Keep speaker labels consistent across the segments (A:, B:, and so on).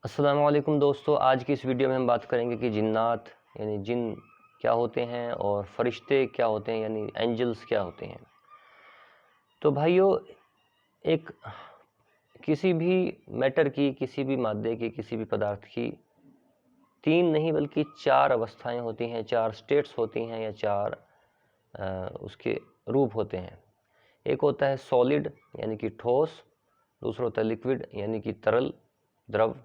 A: अस्सलाम वालेकुम दोस्तों, आज की इस वीडियो में हम बात करेंगे कि जिन्नात यानी जिन क्या होते हैं और फरिश्ते क्या होते हैं यानी एंजल्स क्या होते हैं। तो भाइयों, एक किसी भी मैटर की, किसी भी मादे की, किसी भी पदार्थ की 3 नहीं बल्कि 4 अवस्थाएं होती हैं, 4 स्टेट्स होती हैं या 4 उसके रूप होते हैं। एक होता है सॉलिड यानी कि ठोस, दूसरा होता है लिक्विड यानी कि तरल, द्रव,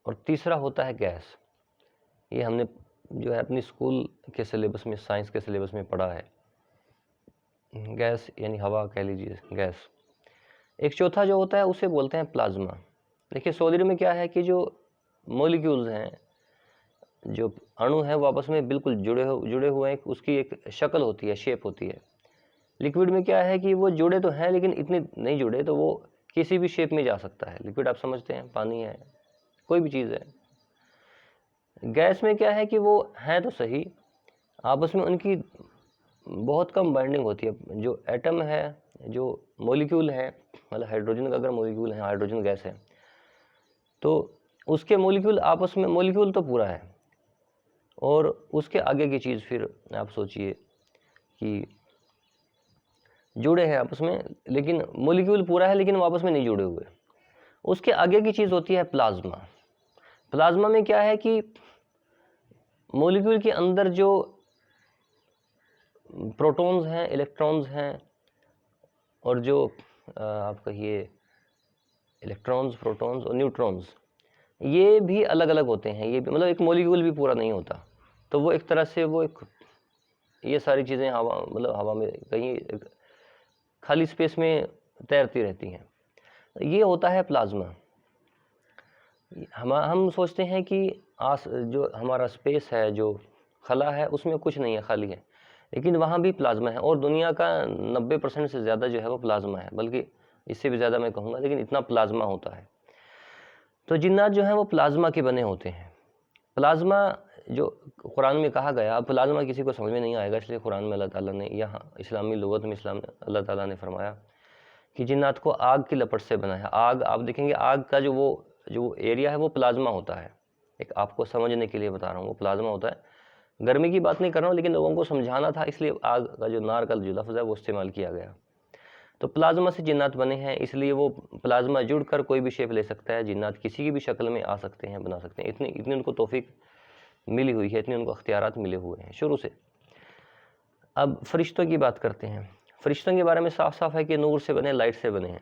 A: और तीसरा होता है गैस। ये हमने जो है अपनी स्कूल के सिलेबस में, साइंस के सिलेबस में पढ़ा है। गैस यानी हवा कह लीजिए, गैस। एक चौथा जो होता है उसे बोलते हैं प्लाज्मा। देखिए सॉलिड में क्या है कि जो मॉलिक्यूल्स हैं, जो अणु हैं, वो आपस में बिल्कुल जुड़े हुए हैं, उसकी एक शक्ल होती है, शेप होती है। लिक्विड में क्या है कि वो जुड़े तो हैं लेकिन इतने नहीं जुड़े, तो वो किसी भी शेप में जा सकता है। लिक्विड आप समझते हैं, पानी है, कोई भी चीज़ है। गैस में क्या है कि वो हैं तो सही, आपस में उनकी बहुत कम बाइंडिंग होती है। जो एटम है, जो मॉलिक्यूल है, मतलब हाइड्रोजन का अगर मॉलिक्यूल है, हाइड्रोजन गैस है, तो उसके मॉलिक्यूल आपस में, मॉलिक्यूल तो पूरा है और उसके आगे की चीज़ फिर आप सोचिए कि जुड़े हैं आपस में, लेकिन मॉलिक्यूल पूरा है लेकिन वो आपस में नहीं जुड़े हुए। उसके आगे की चीज़ होती है प्लाज्मा। प्लाज्मा में क्या है कि मॉलिक्यूल के अंदर जो प्रोटॉन्स हैं, इलेक्ट्रॉन्स हैं, और जो आप कहिए इलेक्ट्रॉन्स, प्रोटॉन्स और न्यूट्रॉन्स, ये भी अलग अलग होते हैं। ये भी मतलब एक मॉलिक्यूल भी पूरा नहीं होता। तो वो एक तरह से वो एक, ये सारी चीज़ें हवा, मतलब हवा में कहीं एक खाली स्पेस में तैरती रहती हैं। ये होता है प्लाज्मा। हम सोचते हैं कि जो हमारा स्पेस है, जो खला है, उसमें कुछ नहीं है, खाली है, लेकिन वहाँ भी प्लाज्मा है और दुनिया का 90% से ज़्यादा जो है वो प्लाज्मा है, बल्कि इससे भी ज़्यादा मैं कहूँगा, लेकिन इतना प्लाज्मा होता है। तो जिन्नात जो हैं वो प्लाज्मा के बने होते हैं। प्लाज्मा जो कुरान में कहा गया, अब प्लाज्मा किसी को समझ में नहीं आएगा, इसलिए कुरान में अल्लाह ताला ने, यहाँ इस्लामी लुगत में अल्लाह ताला ने फरमाया कि जिन्नात को आग की लपट से बना है। आग, आप देखेंगे आग का जो एरिया है वो प्लाज्मा होता है। एक आपको समझने के लिए बता रहा हूँ, वो प्लाज्मा होता है। गर्मी की बात नहीं कर रहा हूँ, लेकिन लोगों को समझाना था, इसलिए आग का जो, नार का जो लफ्ज़ है वो इस्तेमाल किया गया। तो प्लाज्मा से जिन्नात बने हैं, इसलिए वो प्लाज्मा जुड़कर कोई भी शेप ले सकता है। जिन्नात किसी की भी शक्ल में आ सकते हैं, बना सकते हैं। इतनी उनको तौफीक मिली हुई है, इतने उनको अख्तियारात मिले हुए हैं शुरू से। अब फरिश्तों की बात करते हैं। फरिश्तों के बारे में साफ साफ है कि नूर से बने, लाइट से बने हैं।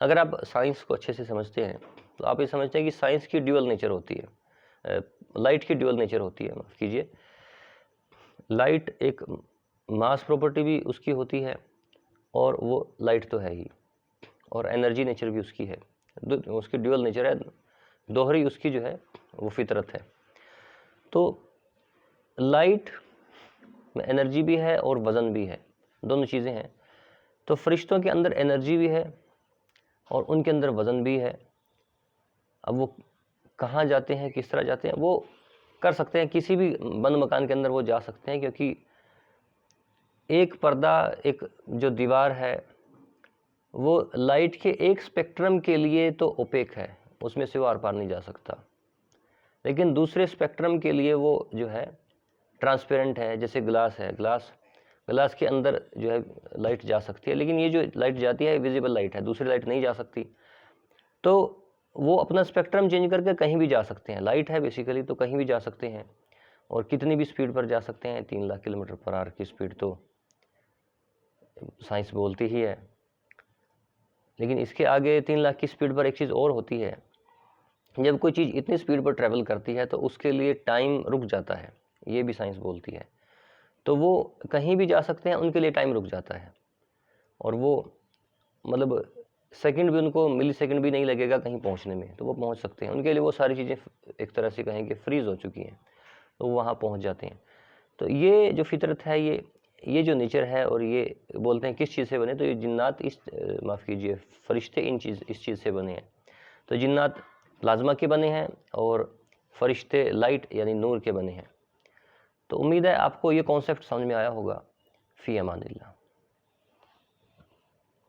A: अगर आप साइंस को अच्छे से समझते हैं तो आप ये समझते हैं कि साइंस की ड्यूअल नेचर होती है, लाइट की ड्यूअल नेचर होती है, माफ़ कीजिए। लाइट एक मास प्रॉपर्टी भी उसकी होती है, और वो लाइट तो है ही, और एनर्जी नेचर भी उसकी है। उसकी ड्यूअल नेचर है, दोहरी उसकी जो है वो फितरत है। तो लाइट में एनर्जी भी है और वज़न भी है, दोनों चीज़ें हैं। तो फरिश्तों के अंदर एनर्जी भी है और उनके अंदर वज़न भी है। अब वो कहाँ जाते हैं, किस तरह जाते हैं, वो कर सकते हैं, किसी भी बंद मकान के अंदर वो जा सकते हैं, क्योंकि एक पर्दा, एक जो दीवार है, वो लाइट के एक स्पेक्ट्रम के लिए तो ओपेक है, उसमें से वो आर पार नहीं जा सकता, लेकिन दूसरे स्पेक्ट्रम के लिए वो जो है ट्रांसपेरेंट है। जैसे ग्लास है, ग्लास के अंदर जो है लाइट जा सकती है, लेकिन ये जो लाइट जाती है विजिबल लाइट है, दूसरी लाइट नहीं जा सकती। तो वो अपना स्पेक्ट्रम चेंज करके कहीं भी जा सकते हैं। लाइट है बेसिकली, तो कहीं भी जा सकते हैं और कितनी भी स्पीड पर जा सकते हैं। 3 लाख किलोमीटर पर आवर की स्पीड तो साइंस बोलती ही है, लेकिन इसके आगे 3 लाख की स्पीड पर एक चीज़ और होती है। जब कोई चीज़ इतनी स्पीड पर ट्रैवल करती है तो उसके लिए टाइम रुक जाता है, ये भी साइंस बोलती है। तो वो कहीं भी जा सकते हैं, उनके लिए टाइम रुक जाता है, और वो मतलब सेकंड भी, उनको मिली सेकंड भी नहीं लगेगा कहीं पहुंचने में, तो वो पहुंच सकते हैं। उनके लिए वो सारी चीज़ें एक तरह से कहें कि फ्रीज़ हो चुकी हैं, तो वो वहाँ पहुंच जाते हैं। तो ये जो फितरत है, ये जो नेचर है, और ये बोलते हैं किस चीज़ से बने, तो ये जिन्नात, माफ़ कीजिए, फरिश्ते इस चीज़ से बने हैं। तो जिन्नात प्लाज्मा के बने हैं और फरिश्ते लाइट यानी नूर के बने हैं। तो उम्मीद है आपको ये कॉन्सेप्ट समझ में आया होगा। फ़ी अमानिल्लाह।